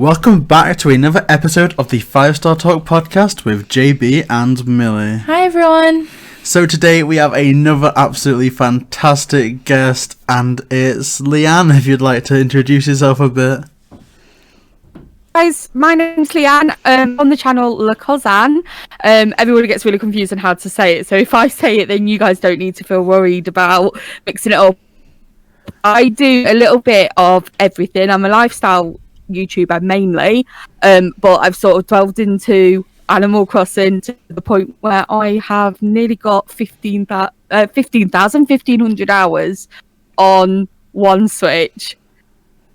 Welcome back to another episode of the 5-Star Talk podcast with JayBee and Millie. Hi everyone. So today we have another absolutely fantastic guest, and it's Leanne. If you'd like to introduce yourself a bit. Guys, my name's Leanne, on the channel Lecosanne. Everybody gets really confused on how to say it, so if I say it then you guys don't need to feel worried about mixing it up. I do a little bit of everything. I'm a lifestyle YouTuber mainly, but I've sort of delved into Animal Crossing to the point where I have nearly got 1,500 hours on one Switch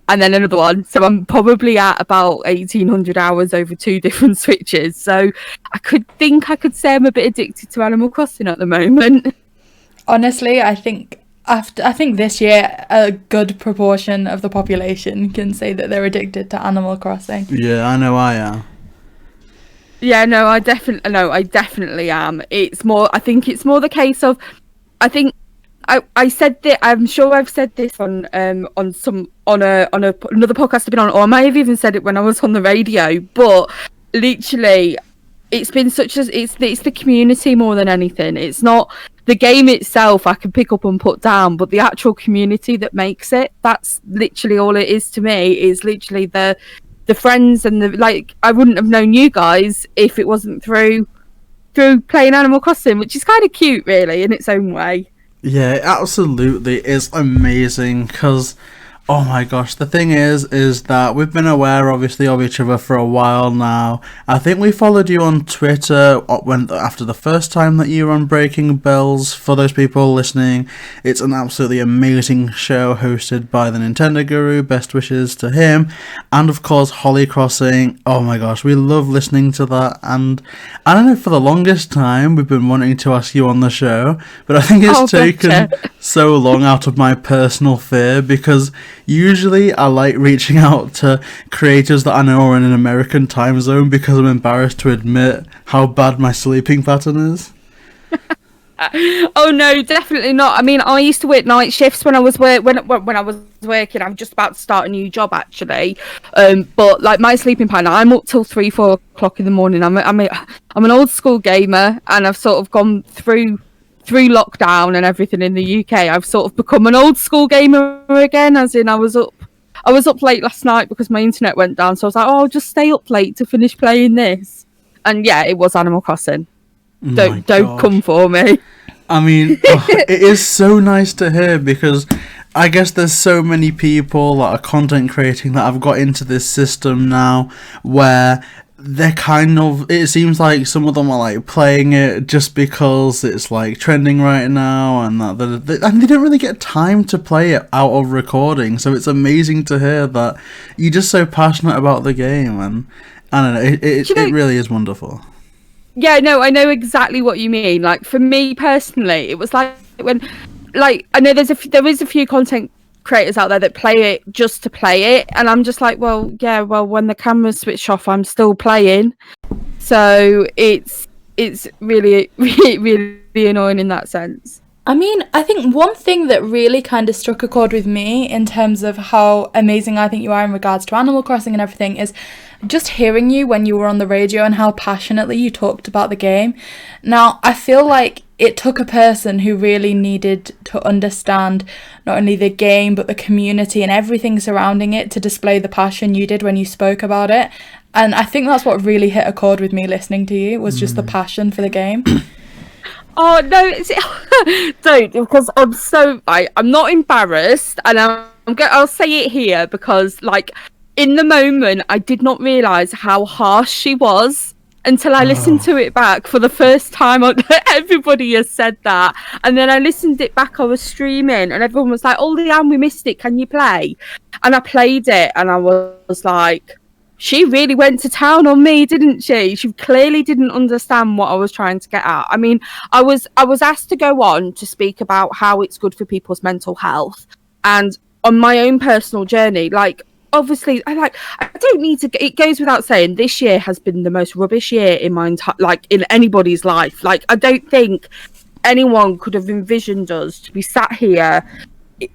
and then another one, so I'm probably at about 1,800 hours over two different Switches, so I could say I'm a bit addicted to Animal Crossing at the moment. Honestly, I think this year a good proportion of the population can say that they're addicted to Animal Crossing. Yeah, I know I am. Yeah, no, I definitely am. I think it's more the case of, I said that, I'm sure I've said this on another podcast I've been on, or I might have even said it when I was on the radio, but literally it's been it's the community more than anything. It's not the game itself I can pick up and put down, but the actual community that makes it, that's literally all it is to me, is literally the friends and I wouldn't have known you guys if it wasn't through playing Animal Crossing, which is kind of cute really in its own way. Yeah, it absolutely is amazing, because oh my gosh, the thing is that we've been aware obviously of each other for a while now. I think we followed you on Twitter after the first time that you were on Breaking Bells. For those people listening, it's an absolutely amazing show hosted by the Nintendo Guru, best wishes to him, and of course Holly Crossing. Oh my gosh, we love listening to that, and I don't know, for the longest time we've been wanting to ask you on the show, but I think it's taken so long out of my personal fear, because usually I like reaching out to creators that I know are in an American time zone, because I'm embarrassed to admit how bad my sleeping pattern is. Oh no, definitely not. I mean, I used to work night shifts when I was when I was working. I'm just about to start a new job actually, but like my sleeping pattern, I'm up till 3-4 o'clock in the morning. I'm an old school gamer, and I've sort of gone through lockdown and everything in the UK. I've sort of become an old school gamer again, as in I was up late last night because my internet went down, so I was like, I'll just stay up late to finish playing this. And yeah, it was Animal Crossing. Don't come for me. I mean, it is so nice to hear, because I guess there's so many people that are content creating that have got into this system now where they're it seems like some of them are like playing it just because it's like trending right now, and they don't really get time to play it out of recording. So it's amazing to hear that you're just so passionate about the game, and I don't know, it really is wonderful. Yeah, no, I know exactly what you mean. Like for me personally, it was like when, like, I know there is a few content creators out there that play it just to play it, and I'm just like, well when the camera's switched off I'm still playing, so it's really really annoying in that sense. I mean, I think one thing that really kind of struck a chord with me in terms of how amazing I think you are in regards to Animal Crossing and everything is just hearing you when you were on the radio and how passionately you talked about the game. Now, I feel like it took a person who really needed to understand not only the game but the community and everything surrounding it to display the passion you did when you spoke about it. And I think that's what really hit a chord with me listening to you, was just the passion for the game. Oh no, don't, because I'm not embarrassed, and I'll say it here, because like in the moment I did not realise how harsh she was until I listened to it back for the first time. Everybody has said that, and then I listened it back. I was streaming and everyone was like, oh Leanne, we missed it, can you play? And I played it and I was like, she really went to town on me, didn't she? She clearly didn't understand what I was trying to get at. I mean, I was asked to go on to speak about how it's good for people's mental health, and on my own personal journey, like obviously I don't need to, it goes without saying, this year has been the most rubbish year in my entire, like in anybody's life. Like I don't think anyone could have envisioned us to be sat here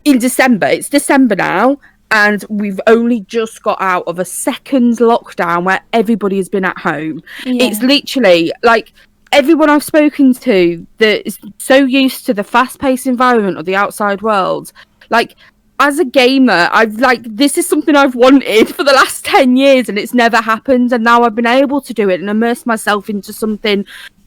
in December. It's December now, and we've only just got out of a second lockdown where everybody has been at home. Yeah. It's literally like everyone I've spoken to that is so used to the fast-paced environment of the outside world, like as a gamer, I've like, this is something I've wanted for the last 10 years and it's never happened, and now I've been able to do it and immerse myself into something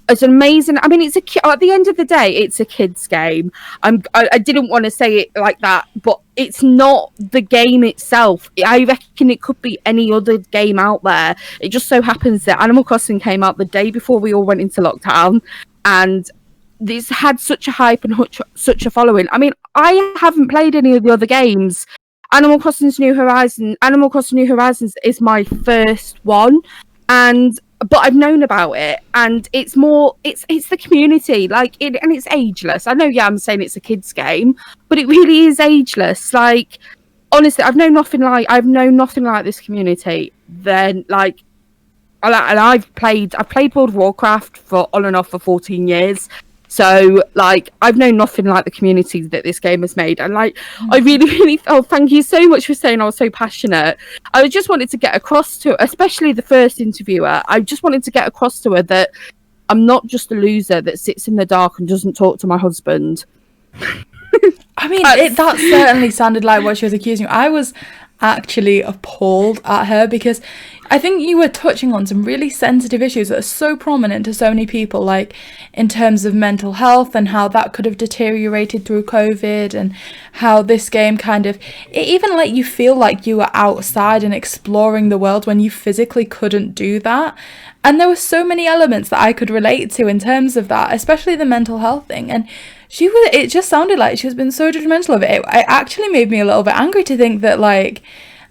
as amazing. I mean, it's at the end of the day, it's a kid's game. I didn't want to say it like that, but it's not the game itself. I reckon it could be any other game out there. It just so happens that Animal Crossing came out the day before we all went into lockdown, and this had such a hype and such a following. I mean, I haven't played any of the other games. Animal Crossing New Horizons is my first one, but I've known about it, and it's the community, like it, and it's ageless. I know, yeah, I'm saying it's a kids game, but it really is ageless. Like, honestly, I've known nothing like this community. Then, like, and I've played World of Warcraft on and off for 14 years. So, like, I've known nothing like the community that this game has made. And, like, I really, really... Oh, thank you so much for saying I was so passionate. I just wanted to get across to, especially the first interviewer, I just wanted to get across to her that I'm not just a loser that sits in the dark and doesn't talk to my husband. I mean, that certainly sounded like what she was accusing you. I was actually appalled at her, because I think you were touching on some really sensitive issues that are so prominent to so many people, like in terms of mental health and how that could have deteriorated through COVID, and how this game it even let you feel like you were outside and exploring the world when you physically couldn't do that. And there were so many elements that I could relate to in terms of that, especially the mental health thing. And it just sounded like she's been so judgmental of it. It actually made me a little bit angry to think that, like,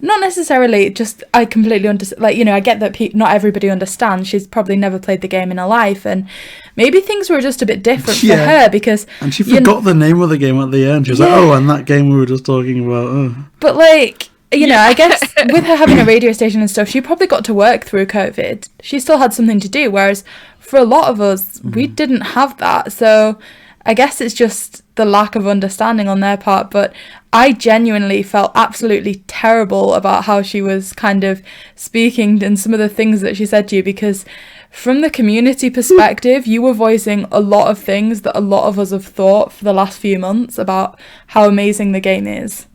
not necessarily just, I completely understand, like, you know, I get that not everybody understands. She's probably never played the game in her life, and maybe things were just a bit different for her, because... And she forgot the name of the game at the end. She was like, oh, and that game we were just talking about. Oh. But, like... You know, I guess with her having a radio station and stuff, she probably got to work through COVID. She still had something to do, whereas for a lot of us, we didn't have that. So I guess it's just the lack of understanding on their part. But I genuinely felt absolutely terrible about how she was kind of speaking and some of the things that she said to you, because from the community perspective, you were voicing a lot of things that a lot of us have thought for the last few months about how amazing the game is.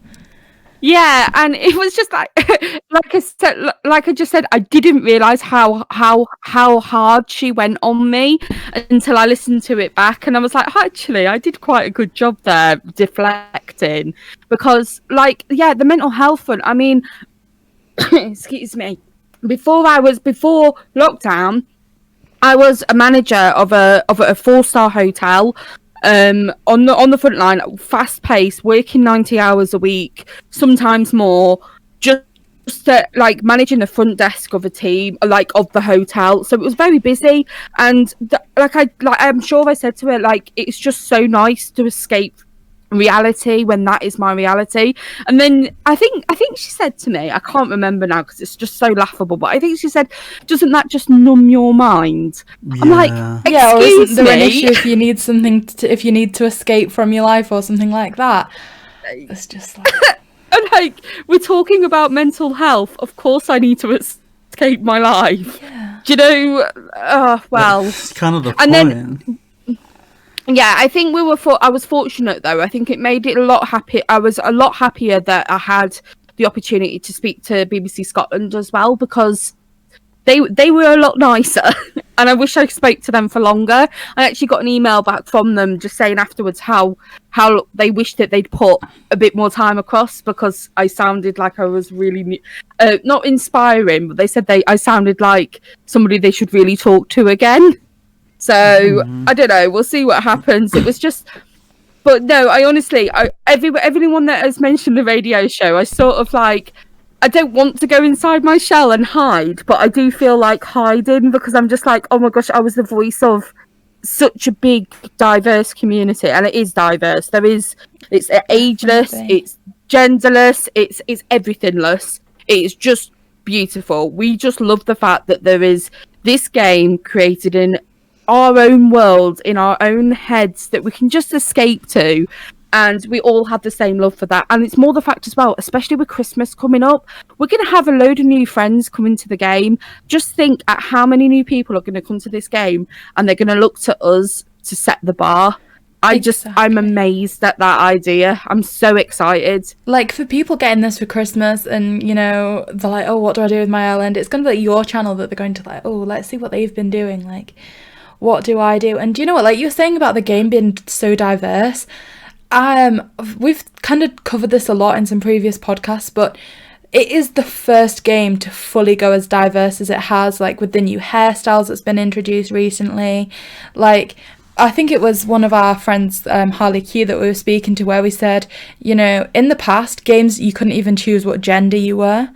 Yeah, and it was just like I just said, I didn't realise how hard she went on me until I listened to it back, and I was like, actually, I did quite a good job there deflecting, because, like, yeah, the mental health one. I mean, excuse me. Before lockdown, I was a manager of a 4-star hotel. On the front line, fast paced, working 90 hours a week, sometimes more, just like managing the front desk of a team, like of the hotel. So it was very busy, and I'm sure I said to her, like, it's just so nice to escape reality when that is my reality. And then I think she said to me, I can't remember now because it's just so laughable, but I think she said, doesn't that just numb your mind? Yeah. I'm like, or isn't there an issue if you need if you need to escape from your life or something like that? It's just like... And like, we're talking about mental health, of course I need to escape my life. Yeah. Do you know, well, it's kind of the and point. Then, yeah, I think I was fortunate though. I think it made it a lot happy. I was a lot happier that I had the opportunity to speak to BBC Scotland as well, because they were a lot nicer, and I wish I spoke to them for longer. I actually got an email back from them just saying afterwards how they wished that they'd put a bit more time across, because I sounded like I was really not inspiring, but they said I sounded like somebody they should really talk to again. So I don't know. We'll see what happens. It was just, but no, I honestly, everyone that has mentioned the radio show, I sort of like, I don't want to go inside my shell and hide, but I do feel like hiding, because I'm just like, oh my gosh, I was the voice of such a big, diverse community, and it is diverse. It's ageless, it's genderless, it's everythingless. It's just beautiful. We just love the fact that there is this game created in our own world, in our own heads, that we can just escape to, and we all have the same love for that. And it's more the fact as well, especially with Christmas coming up, we're going to have a load of new friends coming to the game. Just think at how many new people are going to come to this game, and they're going to look to us to set the bar. I'm amazed at that idea. I'm so excited. Like, for people getting this for Christmas and, you know, they're like, oh, what do I do with my island? It's going to be like your channel that they're going to like, oh, let's see what they've been doing. Like, what do I do? And do you know what, like you were saying about the game being so diverse, we've kind of covered this a lot in some previous podcasts, but it is the first game to fully go as diverse as it has, like with the new hairstyles that's been introduced recently. Like, I think it was one of our friends, Harley Q, that we were speaking to, where we said, you know, in the past, games, you couldn't even choose what gender you were.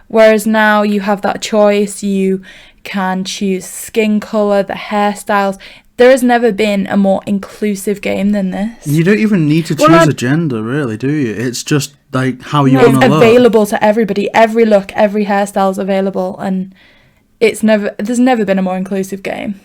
Whereas now you have that choice. You can choose skin colour, the hairstyles. There has never been a more inclusive game than this. You don't even need to choose a gender, really, do you? It's just like how you want to look. It's available to everybody. Every look, every hairstyle is available. And there's never been a more inclusive game.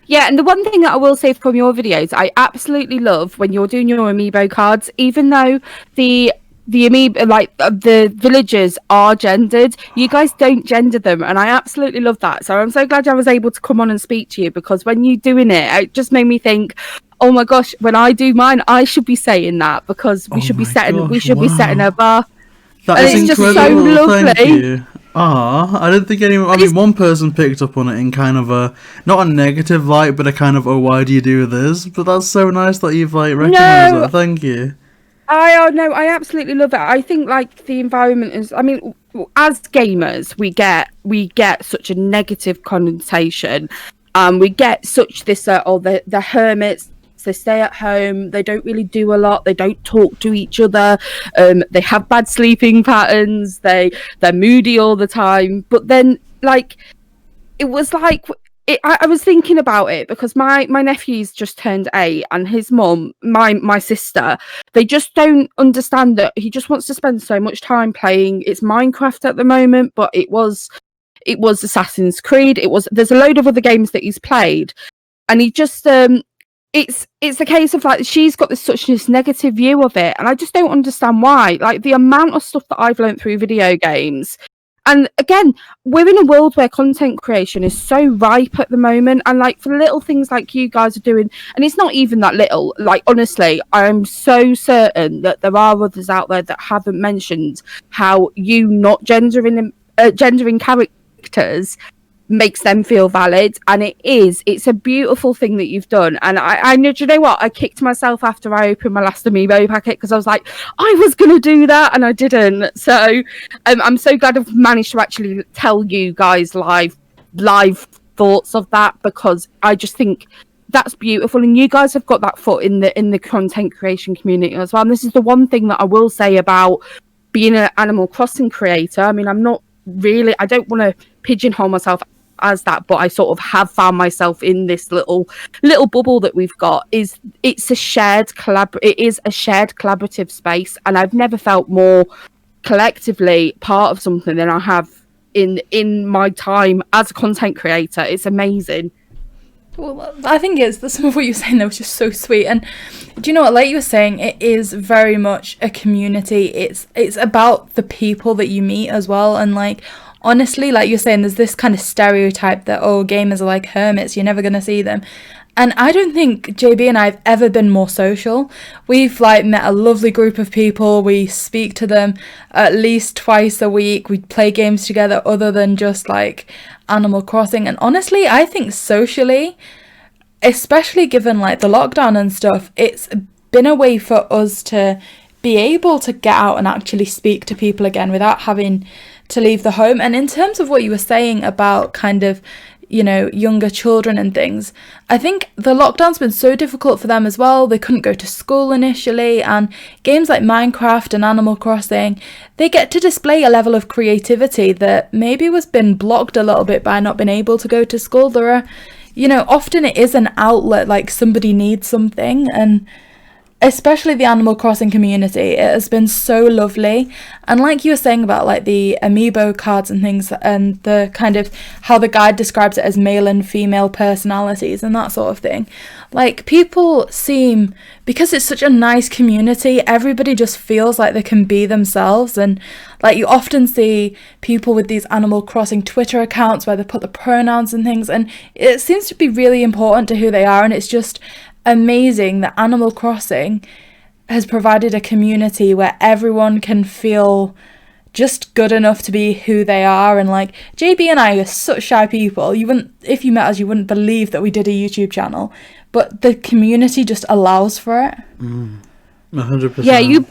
Yeah, and the one thing that I will say from your videos, I absolutely love when you're doing your amiibo cards, even though the amiibo, like the villagers are gendered, you guys don't gender them, and I absolutely love that. So I'm so glad I was able to come on and speak to you, because when you're doing it, it just made me think, oh my gosh, when I do mine, I should be saying that, because we should be setting a bar. That is it's incredible. Just so lovely. Thank you. I don't think anyone... I mean, one person picked up on it in kind of a... Not a negative light, but a kind of, oh, why do you do this? But that's so nice that you've, like, recognised that. Thank you. I absolutely love it. I think, like, the environment is... I mean, as gamers, we get such a negative connotation. We get such this, the hermits... They stay at home, they don't really do a lot, they don't talk to each other, they have bad sleeping patterns, they're moody all the time. But then, like, it was like, I was thinking about it, because my nephew's just turned 8, and his mum, my sister, they just don't understand that he just wants to spend so much time playing. It's Minecraft at the moment, but it was Assassin's Creed, there's a load of other games that he's played, and he just it's a case of, like, she's got such this negative view of it, and I just don't understand why. Like, the amount of stuff that I've learned through video games, and again, we're in a world where content creation is so ripe at the moment, and, like, for little things like you guys are doing, and it's not even that little, like, honestly, I'm so certain that there are others out there that haven't mentioned how you not gendering characters makes them feel valid, and it's a beautiful thing that you've done. And I know, do you know what, I kicked myself after I opened my last amiibo packet, because I was like, I was gonna do that and I didn't. So I'm so glad I've managed to actually tell you guys live thoughts of that, because I just think that's beautiful, and you guys have got that foot in the content creation community as well. And this is the one thing that I will say about being an Animal Crossing creator. I mean, I don't want to pigeonhole myself as that, but I sort of have found myself in this little bubble that we've got. It is a shared collaborative space, and I've never felt more collectively part of something than I have in my time as a content creator. It's amazing. Well, I think some of what you were saying there was just so sweet. And do you know what, like you were saying, it is very much a community. It's about the people that you meet as well. And, like, honestly, like you're saying, there's this kind of stereotype that, oh, gamers are like hermits, you're never going to see them. And I don't think JayBee and I have ever been more social. We've, like, met a lovely group of people. We speak to them at least twice a week. We play games together other than just, like, Animal Crossing. And honestly, I think socially, especially given, like, the lockdown and stuff, it's been a way for us to be able to get out and actually speak to people again without having to leave the home. And in terms of what you were saying about kind of, you know, younger children and things, I think the lockdown's been so difficult for them as well. They couldn't go to school initially, and games like Minecraft and Animal Crossing, they get to display a level of creativity that maybe was been blocked a little bit by not being able to go to school. There are, you know, often it is an outlet, like somebody needs something, and especially the Animal Crossing community. It has been so lovely. And like you were saying about like the amiibo cards and things, and the kind of how the guide describes it as male and female personalities and that sort of thing. Like, people seem, because it's such a nice community, everybody just feels like they can be themselves. And like, you often see people with these Animal Crossing Twitter accounts where they put the pronouns and things, and it seems to be really important to who they are. And it's just amazing that Animal Crossing has provided a community where everyone can feel just good enough to be who they are. And like, JayBee and I are such shy people. You wouldn't, if you met us, you wouldn't believe that we did a YouTube channel, but the community just allows for it. 100%.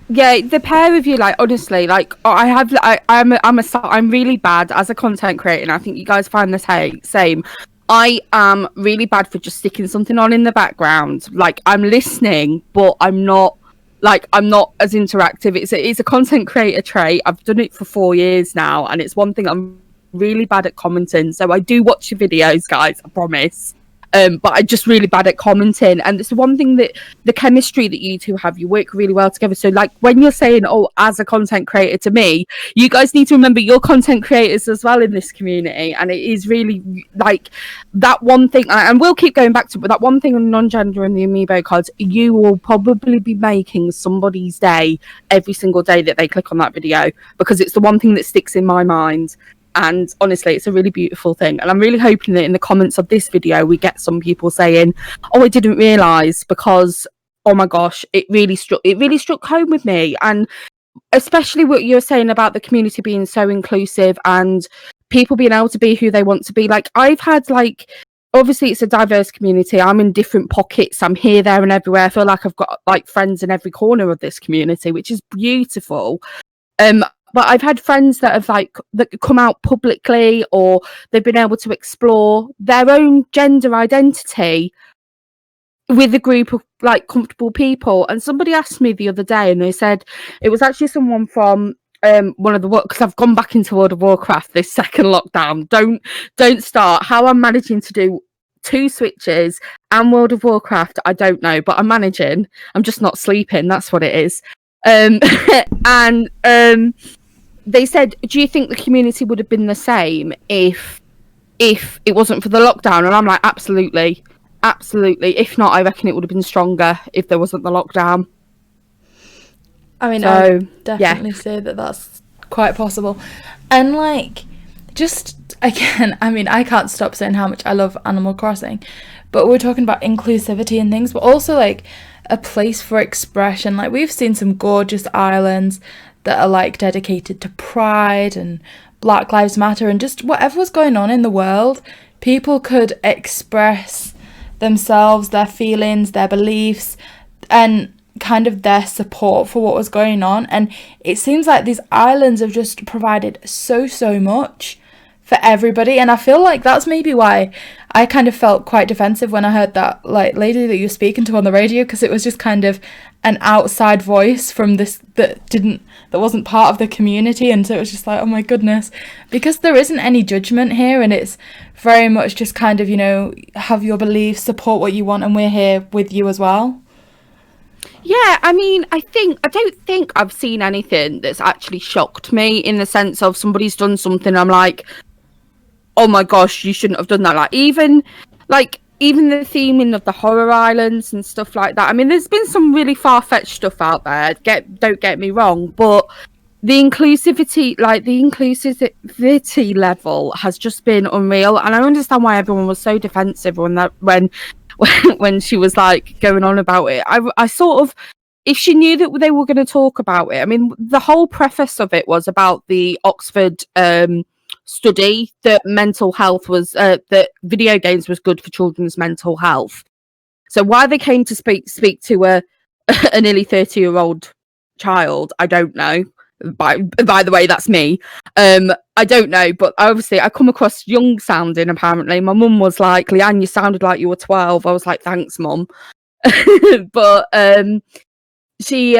Yeah, the pair of you, like, honestly, like, I'm really bad as a content creator, and I think you guys find the same. I am really bad for just sticking something on in the background. Like, I'm listening, but I'm not as interactive. It's a content creator trait. I've done it for 4 years now, and it's one thing I'm really bad at commenting. So I do watch your videos, guys, I promise. But I'm just really bad at commenting. And it's one thing that the chemistry that you two have, you work really well together. So like, when you're saying, oh, as a content creator to me, you guys need to remember you're content creators as well in this community. And it is really like that one thing, and we'll keep going back to it, but that one thing on non-gender and the amiibo cards, you will probably be making somebody's day every single day that they click on that video, because it's the one thing that sticks in my mind. And honestly, it's a really beautiful thing. And I'm really hoping that in the comments of this video, we get some people saying, oh, I didn't realise, because, oh my gosh, it really struck home with me. And especially what you're saying about the community being so inclusive and people being able to be who they want to be. Like, I've had, like, obviously it's a diverse community. I'm in different pockets. I'm here, there and everywhere. I feel like I've got like friends in every corner of this community, which is beautiful. But I've had friends that have that come out publicly, or they've been able to explore their own gender identity with a group of like comfortable people. And somebody asked me the other day, and they said it was actually someone from one of the, because I've gone back into World of Warcraft this second lockdown. Don't start. How I'm managing to do 2 Switches and World of Warcraft, I don't know, but I'm managing. I'm just not sleeping. That's what it is. They said, do you think the community would have been the same if it wasn't for the lockdown? And I'm like, absolutely. If not, I reckon it would have been stronger if there wasn't the lockdown. I mean, I would definitely say that that's quite possible. And like, just again, I mean, I can't stop saying how much I love Animal Crossing, but we're talking about inclusivity and things, but also like a place for expression. Like, we've seen some gorgeous islands that are like dedicated to pride and Black Lives Matter and just whatever was going on in the world. People could express themselves, their feelings, their beliefs, and kind of their support for what was going on. And it seems like these islands have just provided so much for everybody. And I feel like that's maybe why I kind of felt quite defensive when I heard that like lady that you were speaking to on the radio, because it was just kind of an outside voice from this that wasn't part of the community. And so it was just like, oh my goodness, because there isn't any judgment here, and it's very much just kind of, you know, have your beliefs, support what you want, and we're here with you as well. Yeah, I mean, I don't think I've seen anything that's actually shocked me, in the sense of somebody's done something I'm like, oh my gosh, you shouldn't have done that. Like, even the theming of the horror islands and stuff like that. I mean, there's been some really far-fetched stuff out there, don't get me wrong, but the inclusivity level has just been unreal. And I understand why everyone was so defensive when she was like going on about it. I sort of, if she knew that they were going to talk about it, I mean, the whole preface of it was about the Oxford study that mental health was that video games was good for children's mental health. So why they came to speak to a nearly 30-year-old child, I don't know. By the way, that's me. I don't know, but obviously I come across young sounding. Apparently, my mum was like, "Leanne, you sounded like you were 12." I was like, "Thanks, mum." But she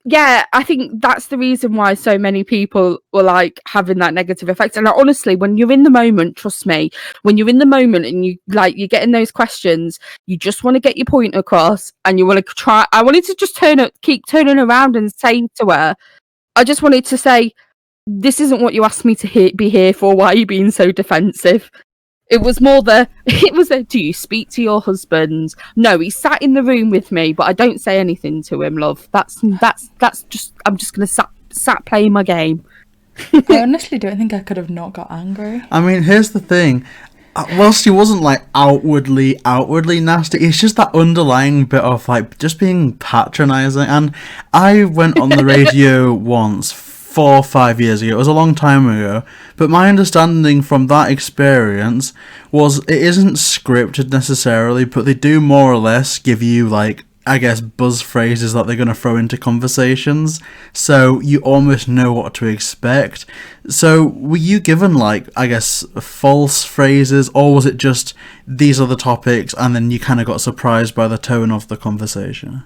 yeah, I think that's the reason why so many people were like having that negative effect. And honestly, when you're in the moment, trust me, when you're in the moment and you're getting those questions, you just want to get your point across, and you want to try. I wanted to just keep turning around and say to her, I just wanted to say, this isn't what you asked me to be here for. Why are you being so defensive? It was more do you speak to your husband? No, he sat in the room with me, but I don't say anything to him, love. That's just, I'm just going to sat playing my game. I honestly don't think I could have not got angry. I mean, here's the thing. Whilst she wasn't like outwardly nasty, it's just that underlying bit of like just being patronising. And I went on the radio once 4 or 5 years ago. It was a long time ago, but my understanding from that experience was it isn't scripted necessarily, but they do more or less give you like, I guess, buzz phrases that they're going to throw into conversations, so you almost know what to expect. So were you given like, I guess, false phrases, or was it just these are the topics and then you kind of got surprised by the tone of the conversation?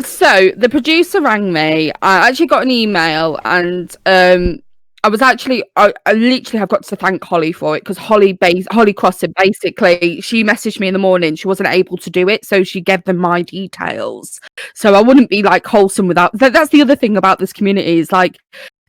So the producer rang me. I actually got an email, and I literally have got to thank Holly for it, because Holly Crossan, basically, she messaged me in the morning. She wasn't able to do it, so she gave them my details. So I wouldn't be like wholesome without. That's the other thing about this community, is like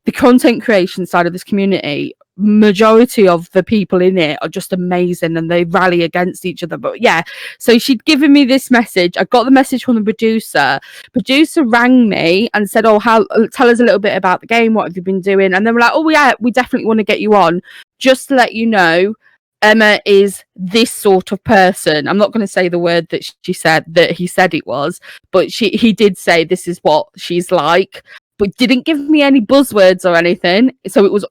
the content creation side of this community. Majority of the people in it are just amazing, and they rally against each other. But yeah, so she'd given me this message. I got the message from the producer rang me and said, tell us a little bit about the game, what have you been doing? And they were like, oh yeah, we definitely want to get you on. Just to let you know, Emma is this sort of person. I'm not going to say the word that he said it was, but he did say this is what she's like, but didn't give me any buzzwords or anything. So it was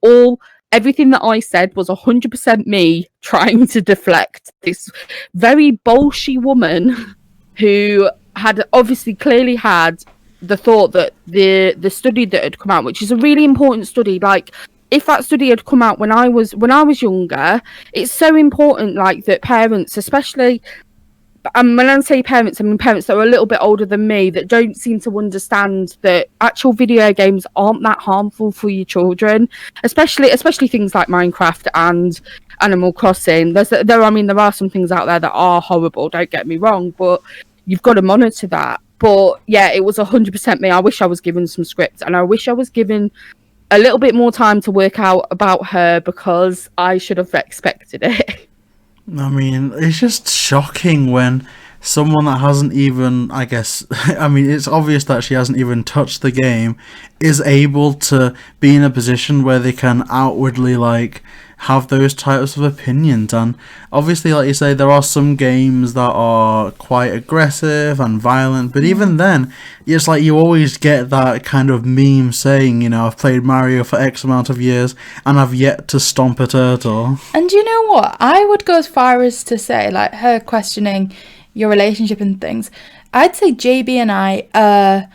everything that I said was 100% me trying to deflect this very bolshy woman who had obviously clearly had the thought that the study that had come out, which is a really important study, like if that study had come out when I was younger, it's so important, like that parents, especially, when I say parents, I mean parents that are a little bit older than me, that don't seem to understand that actual video games aren't that harmful for your children, especially things like Minecraft and Animal Crossing. There are some things out there that are horrible, don't get me wrong, but you've got to monitor that. But yeah, it was 100% me. I wish I was given some script, and I wish I was given a little bit more time to work out about her, because I should have expected it. I mean, it's just shocking when someone that hasn't even, I guess, I mean, it's obvious that she hasn't even touched the game, is able to be in a position where they can outwardly, like, have those types of opinions. And obviously, like you say, there are some games that are quite aggressive and violent, but even then, it's like you always get that kind of meme saying, you know, I've played Mario for X amount of years and I've yet to stomp a turtle. And you know what? I would go as far as to say, like, her questioning your relationship and things, I'd say JayBee and I are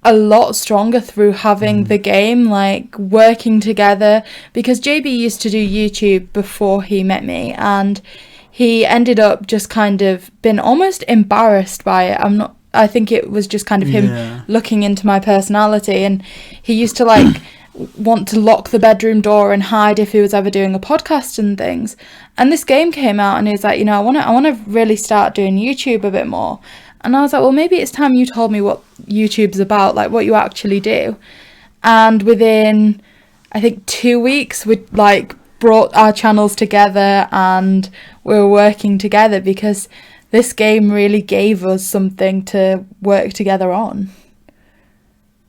a lot stronger through having the game, like working together, because JayBee used to do YouTube before he met me, and he ended up just kind of been almost embarrassed by it. I think it was just kind of him looking into my personality, and he used to like want to lock the bedroom door and hide if he was ever doing a podcast and things. And this game came out, and he was like, you know, I want to really start doing YouTube a bit more. And I was like, well, maybe it's time you told me what YouTube's about, like what you actually do. And within, I think, 2 weeks, we like brought our channels together and we were working together, because this game really gave us something to work together on.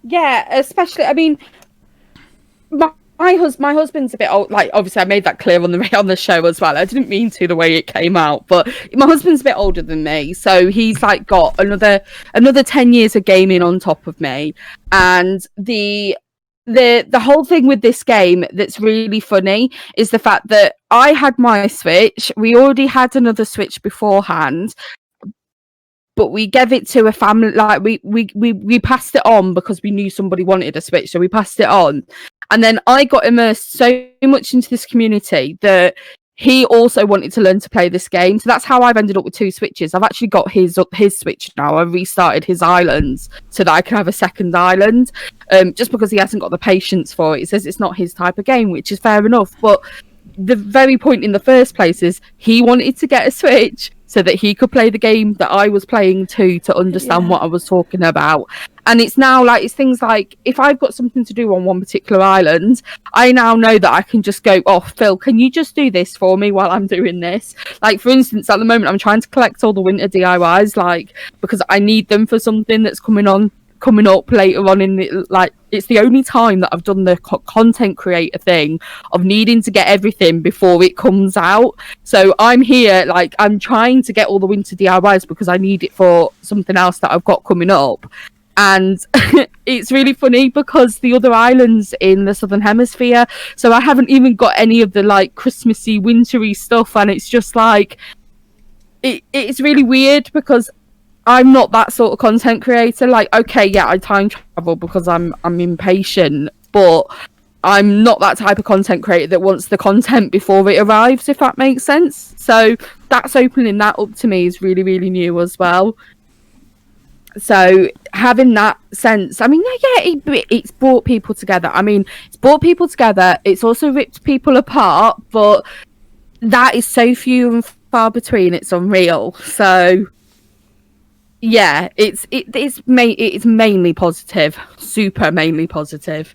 Yeah, especially, I mean, my husband's a bit old. Like, obviously, I made that clear on the show as well. I didn't mean to the way it came out, but my husband's a bit older than me, so he's like got another 10 years of gaming on top of me. And the whole thing with this game that's really funny is the fact that I had my Switch. We already had another Switch beforehand, but we gave it to a family. Like we passed it on because we knew somebody wanted a Switch, so we passed it on. And then I got immersed so much into this community that he also wanted to learn to play this game. So that's how I've ended up with 2 Switches. I've actually got his Switch now. I restarted his islands so that I can have a second island, just because he hasn't got the patience for it. He says it's not his type of game, which is fair enough. But the very point in the first place is he wanted to get a Switch so that he could play the game that I was playing too, to understand what I was talking about. And it's now like, it's things like, if I've got something to do on one particular island, I now know that I can just go, oh, Phil, can you just do this for me while I'm doing this? Like, for instance, at the moment, I'm trying to collect all the winter DIYs, like, because I need them for something that's coming up later on in the, like, it's the only time that I've done the content creator thing of needing to get everything before it comes out. So I'm here, like, I'm trying to get all the winter DIYs because I need it for something else that I've got coming up. And it's really funny because the other islands in the southern hemisphere, so I haven't even got any of the like Christmassy wintry stuff, and it's just like it's really weird because I'm not that sort of content creator. Like, okay, yeah, I time travel because I'm impatient, but I'm not that type of content creator that wants the content before it arrives, if that makes sense. So that's opening that up to me is really, really new as well. So having that sense, I mean, yeah, it's brought people together. I mean, it's brought people together. It's also ripped people apart, but that is so few and far between. It's unreal. So yeah, it's mainly positive, super mainly positive.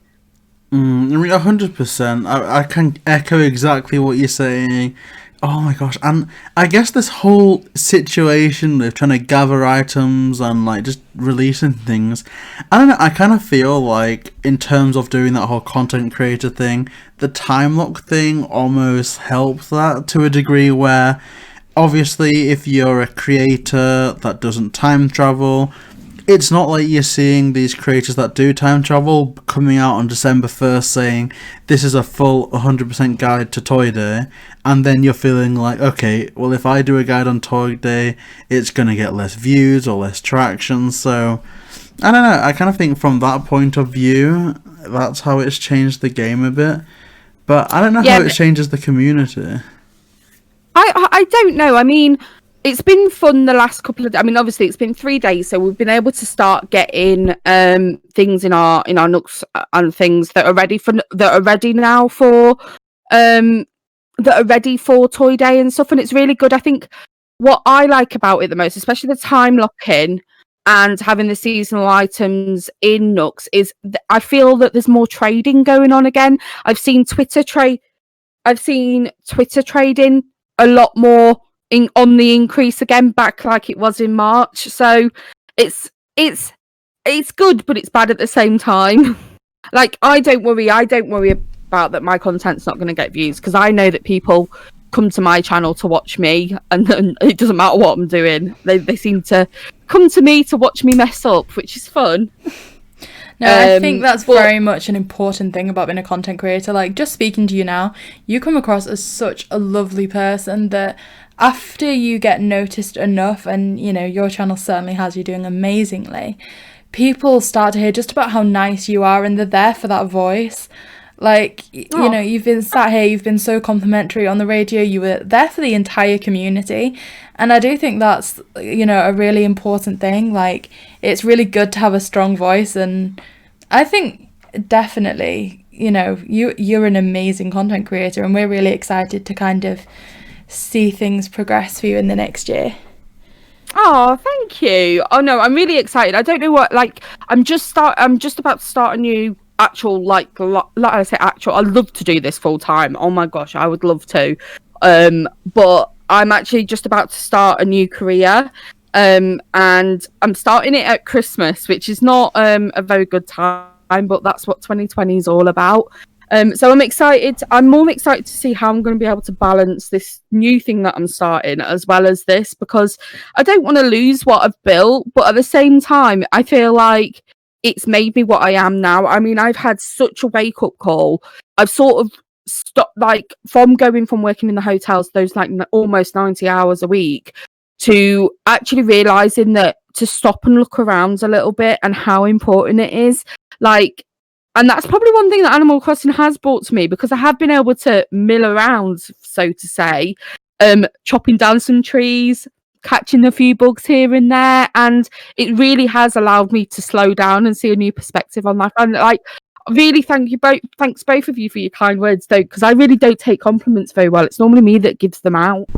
I mean, 100%. I can echo exactly what you're saying. Oh my gosh, and I guess this whole situation of trying to gather items and like just releasing things, I don't know, I kind of feel like in terms of doing that whole content creator thing, the time lock thing almost helps that to a degree where obviously if you're a creator that doesn't time travel, it's not like you're seeing these creators that do time travel coming out on December 1st saying this is a full 100% guide to Toy Day, and then you're feeling like, okay, well, if I do a guide on Toy Day, it's going to get less views or less traction. So I don't know, I kind of think from that point of view, that's how it's changed the game a bit. But I don't know how it changes the community. I don't know. I mean, it's been fun the last couple of days. I mean, obviously it's been 3 days, so we've been able to start getting things in our nooks and things that are ready now for that are ready for Toy Day and stuff, and it's really good. I think what I like about it the most, especially the time lock-in and having the seasonal items in nooks, is I feel that there's more trading going on again. I've seen Twitter trading a lot more on the increase again, back like it was in March. So it's good, but it's bad at the same time. Like, I don't worry about that my content's not going to get views, because I know that people come to my channel to watch me, and it doesn't matter what I'm doing. They seem to come to me to watch me mess up, which is fun. No, I think that's very much an important thing about being a content creator. Like, just speaking to you now, you come across as such a lovely person that after you get noticed enough, and, you know, your channel certainly has you doing amazingly, people start to hear just about how nice you are, and they're there for that voice. Like, you know, you've been sat here, you've been so complimentary on the radio, you were there for the entire community. And I do think that's, you know, a really important thing. Like, it's really good to have a strong voice, and I think definitely, you know, you're an amazing content creator, and we're really excited to kind of see things progress for you in the next year. Oh, thank you. Oh no, I'm really excited. I don't know what, like, I'm just about to start a new actual, like I say actual, I'd love to do this full time. Oh my gosh, I would love to. But I'm actually just about to start a new career. And I'm starting it at Christmas, which is not a very good time, but that's what 2020 is all about. So I'm excited. I'm more excited to see how I'm going to be able to balance this new thing that I'm starting as well as this, because I don't want to lose what I've built, but at the same time, I feel like it's made me what I am now. I mean, I've had such a wake-up call. I've sort of stopped, like, from going from working in the hotels, those like almost 90 hours a week, to actually realizing that to stop and look around a little bit and how important it is. Like, And that's probably one thing that Animal Crossing has brought to me, because I have been able to mill around, so to say, chopping down some trees, catching a few bugs here and there, and it really has allowed me to slow down and see a new perspective on life. And like, really thanks both of you for your kind words, though, because I really don't take compliments very well. It's normally me that gives them out.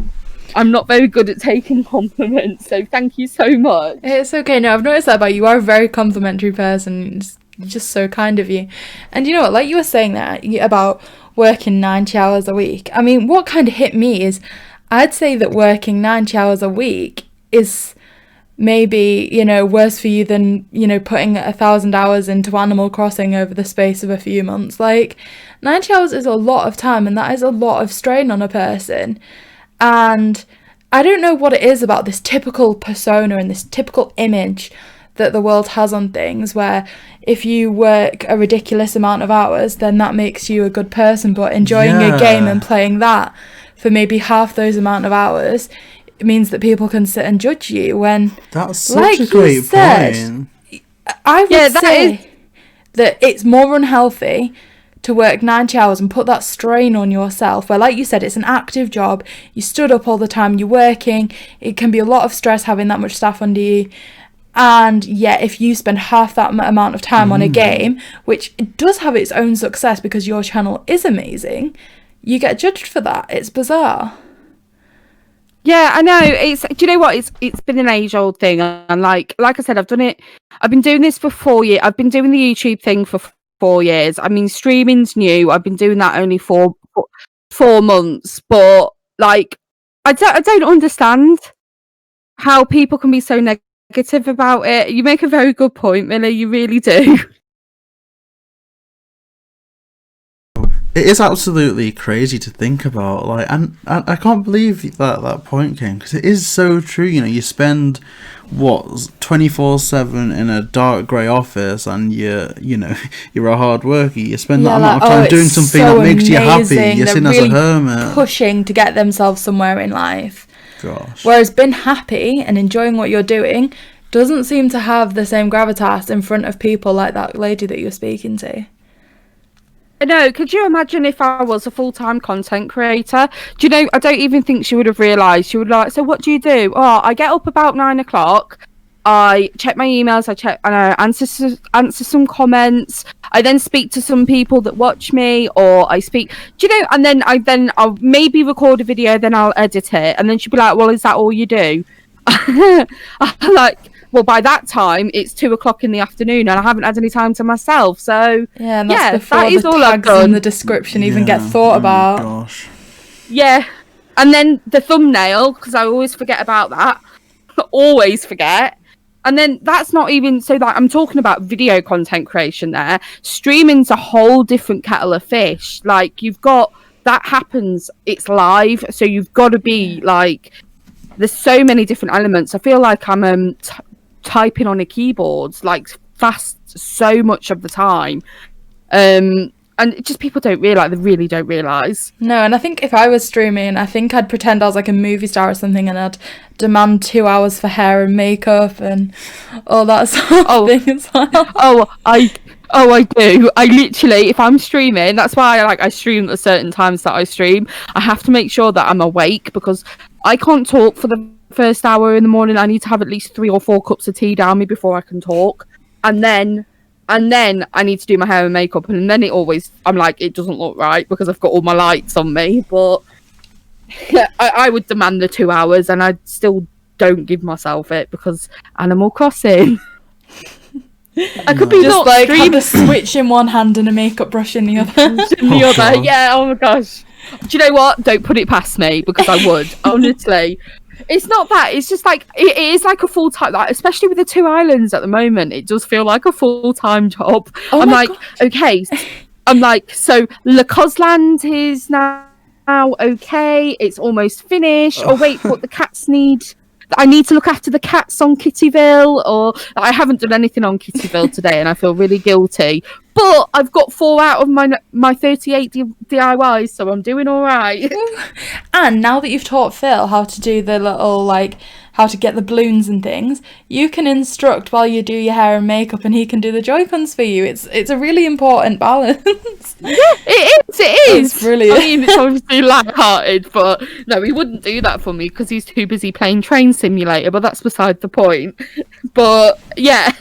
I'm not very good at taking compliments, so thank you so much. It's okay. No, I've noticed that about you. You are a very complimentary person. It's just so kind of you. And you know what, like you were saying that about working 90 hours a week, I mean, what kind of hit me is, I'd say that working 90 hours a week is maybe, you know, worse for you than, you know, putting 1,000 hours into Animal Crossing over the space of a few months. Like, 90 hours is a lot of time, and that is a lot of strain on a person. And I don't know what it is about this typical persona and this typical image that the world has on things, where if you work a ridiculous amount of hours, then that makes you a good person, but enjoying a game and playing that for maybe half those amount of hours, it means that people can sit and judge you, when that's such a great point. I would say that it's more unhealthy to work 90 hours and put that strain on yourself, where, like you said, it's an active job, you stood up all the time, you're working, it can be a lot of stress having that much staff under you. And yet, if you spend half that amount of time on a game, which it does have its own success because your channel is amazing, you get judged for that. It's bizarre. Yeah, I know. Do you know what? It's been an age-old thing, and like I said, I've been doing this for 4 years. I've been doing the YouTube thing for 4 years. I mean, streaming's new. I've been doing that only for 4 months, but like, I don't understand how people can be so negative about it. You make a very good point, Millie. You really do. It is absolutely crazy to think about, like, and I can't believe that point came, because it is so true. You know, you spend 24/7 in a dark grey office, and you're a hard worker. You spend that amount of time doing something that makes you happy. You're seen as a hermit, pushing to get themselves somewhere in life. Gosh. Whereas being happy and enjoying what you're doing doesn't seem to have the same gravitas in front of people like that lady that you're speaking to. No, could you imagine if I was a full-time content creator? Do you know, I don't even think she would have realised. She would like, so what do you do? Oh, I get up about 9 o'clock. I check my emails. I answer some comments. I then speak to some people that watch me, or I speak. Do you know? And then I'll maybe record a video. Then I'll edit it. And then she'll be like, "Well, is that all you do?" I'm like, well, by that time it's 2 o'clock in the afternoon, and I haven't had any time to myself. So yeah, and that's before that is the all I've tags done. in the description even get thought about. Gosh. Yeah, and then the thumbnail, because I always forget about that. Always forget. And then that's not even so that I'm talking about video content creation there. Streaming's a whole different kettle of fish. Like, you've got that happens, it's live, so you've got to be like, there's so many different elements. I feel like I'm typing on a keyboard like fast so much of the time. And it just people don't realise, they really don't realise. No, and I think if I was streaming, I think I'd pretend I was like a movie star or something, and I'd demand 2 hours for hair and makeup and all that sort of thing as well. I do. I literally, if I'm streaming, that's why I stream at certain times that I stream. I have to make sure that I'm awake, because I can't talk for the first hour in the morning. I need to have at least 3 or 4 cups of tea down me before I can talk. And then I need to do my hair and makeup, and then I'm like, it doesn't look right because I've got all my lights on me. But yeah, I would demand the 2 hours, and I still don't give myself it because Animal Crossing. I could be just like stream- have a switch in one hand and a makeup brush in the other. God. Yeah. Oh my gosh. Do you know what? Don't put it past me, because I would. Honestly. It's not that. It's just like it is like a full time. Like, especially with the 2 islands at the moment, it does feel like a full time job. Oh I'm my like, gosh. okay. I'm like, so Lecosanne is now okay. It's almost finished. Oh wait, what the cats need? I need to look after the cats on Kittyville, or I haven't done anything on Kittyville today, and I feel really guilty. But I've got 4 out of my 38 DIYs, so I'm doing all right. And now that you've taught Phil how to do the little how to get the balloons and things, you can instruct while you do your hair and makeup, and he can do the Joy-Cons for you. It's a really important balance. Yeah, it is. It's brilliant. I mean, it's obviously light-hearted, but no, he wouldn't do that for me because he's too busy playing Train Simulator, but that's beside the point. But, yeah.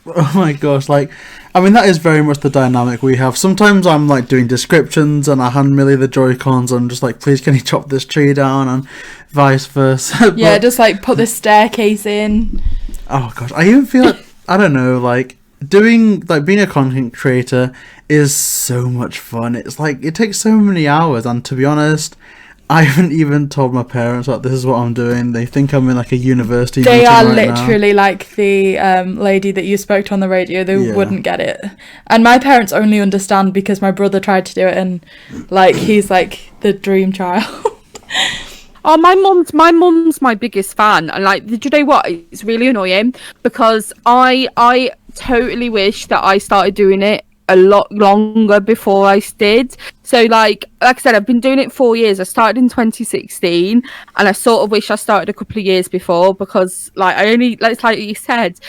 Oh my gosh, like, I mean, that is very much the dynamic we have. Sometimes I'm, like, doing descriptions and I hand Millie the Joy-Cons and I'm just like, please can you chop this tree down, and vice versa. Yeah, just, like, put the staircase in. Oh gosh, I even feel like, I don't know, like, being a content creator is so much fun. It's like, it takes so many hours, and to be honest, I haven't even told my parents that this is what I'm doing. They think I'm in like a university They meeting are right literally now. like the lady that you spoke to on the radio. They Yeah. wouldn't get it. And my parents only understand because my brother tried to do it, and like he's like the dream child. Oh, my mum's my biggest fan, and like, do you know what? It's really annoying because I totally wish that I started doing it a lot longer before I did. So like I said, I've been doing it 4 years. I started in 2016, and I sort of wish I started a couple of years before, because like I only, like you said,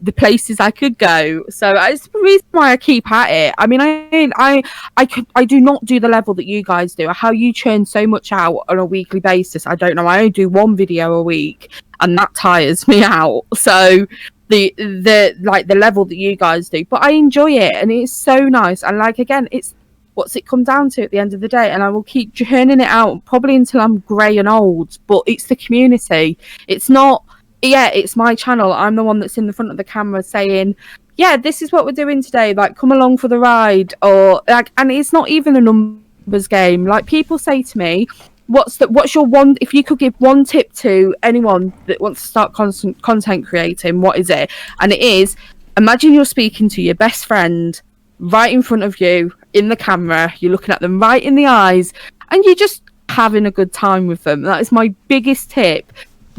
the places I could go. So it's the reason why I keep at it. I mean, I do not do the level that you guys do. How you churn so much out on a weekly basis, I don't know. I only do one video a week, and that tires me out. So the like the level that you guys do, but I enjoy it, and it's so nice. And like, again, it's what's it come down to at the end of the day, and I will keep churning it out probably until I'm grey and old. But it's the community. It's not, yeah, it's my channel. I'm the one that's in the front of the camera saying, yeah, this is what we're doing today, like, come along for the ride. Or like, and it's not even a numbers game. Like, people say to me, what's your one, if you could give one tip to anyone that wants to start content creating, what is it? And it is, imagine you're speaking to your best friend right in front of you in the camera, you're looking at them right in the eyes, and you're just having a good time with them. That is my biggest tip.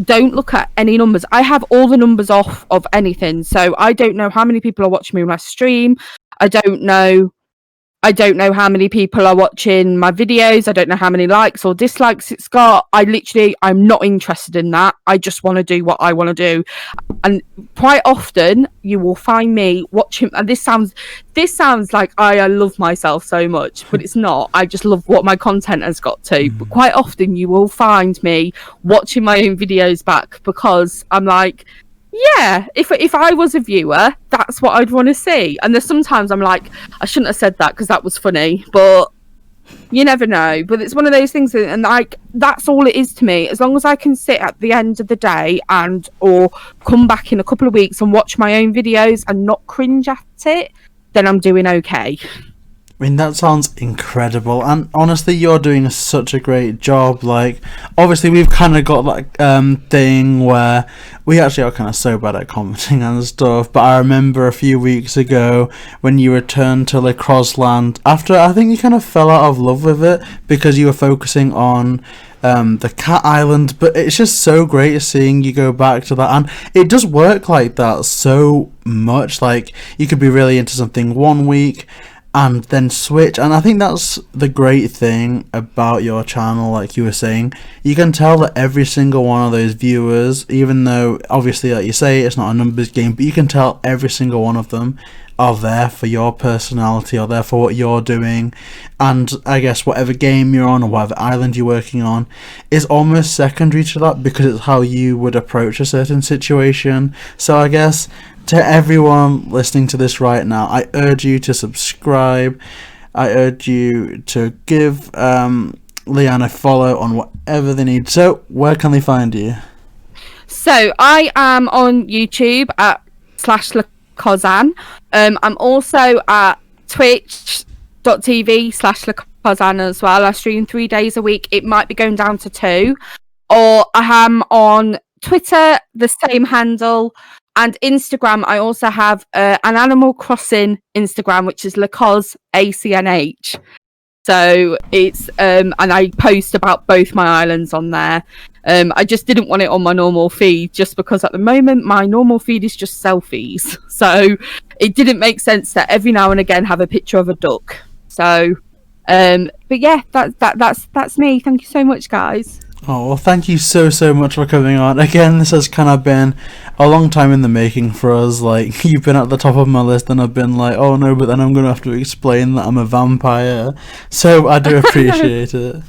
Don't look at any numbers. I have all the numbers off of anything, so I don't know how many people are watching me when I stream. I don't know how many people are watching my videos. I don't know how many likes or dislikes it's got. I'm not interested in that. I just want to do what I want to do. And quite often you will find me watching, and this sounds like I love myself so much, but it's not. I just love what my content has got to. But quite often you will find me watching my own videos back, because I'm like, yeah, if I was a viewer, that's what I'd want to see. And there's sometimes I'm like, I shouldn't have said that because that was funny, but you never know. But it's one of those things, and like, that's all it is to me. As long as I can sit at the end of the day or come back in a couple of weeks and watch my own videos and not cringe at it, then I'm doing okay. I mean, that sounds incredible, and honestly, you're doing such a great job. Like, obviously, we've kind of got that thing where we actually are kind of so bad at commenting and stuff, but I remember a few weeks ago when you returned to Lecosanne after, I think you kind of fell out of love with it because you were focusing on the cat island, but it's just so great seeing you go back to that, and it does work like that so much. Like, you could be really into something one week and then switch, and I think that's the great thing about your channel. Like you were saying, you can tell that every single one of those viewers, even though obviously, like you say, it's not a numbers game, but you can tell every single one of them are there for your personality, or there for what you're doing. And I guess whatever game you're on or whatever island you're working on is almost secondary to that, because it's how you would approach a certain situation. So I guess to everyone listening to this right now, I urge you to subscribe. I urge you to give Leanne a follow on whatever they need. So where can they find you? So I am on YouTube at /Lecosanne. I'm also at twitch.tv/Lecosanne as well. I stream 3 days a week. It might be going down to 2. Or I am on Twitter, the same handle. And Instagram, I also have an Animal Crossing Instagram, which is LecosACNH. So it's and I post about both my islands on there. I just didn't want it on my normal feed, just because at the moment my normal feed is just selfies. So it didn't make sense to every now and again have a picture of a duck. So, but yeah, that's me. Thank you so much, guys. Oh, well, thank you so much for coming on. Again, this has kind of been a long time in the making for us. Like, you've been at the top of my list, and I've been like, oh no, but then I'm going to have to explain that I'm a vampire. So I do appreciate it.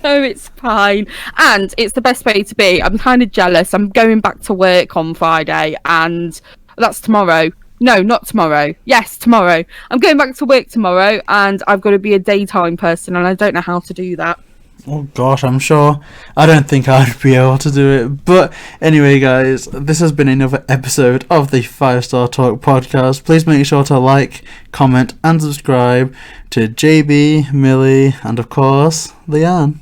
No, it's fine. And it's the best way to be. I'm kind of jealous. I'm going back to work on Friday, and that's tomorrow. No, not tomorrow. Yes, tomorrow. I'm going back to work tomorrow, and I've got to be a daytime person, and I don't know how to do that. Oh gosh, I'm sure. I don't think I'd be able to do it. But anyway, guys, this has been another episode of the 5-Star Talk podcast. Please make sure to like, comment, and subscribe to JayBee, Millie, and of course, Leanne.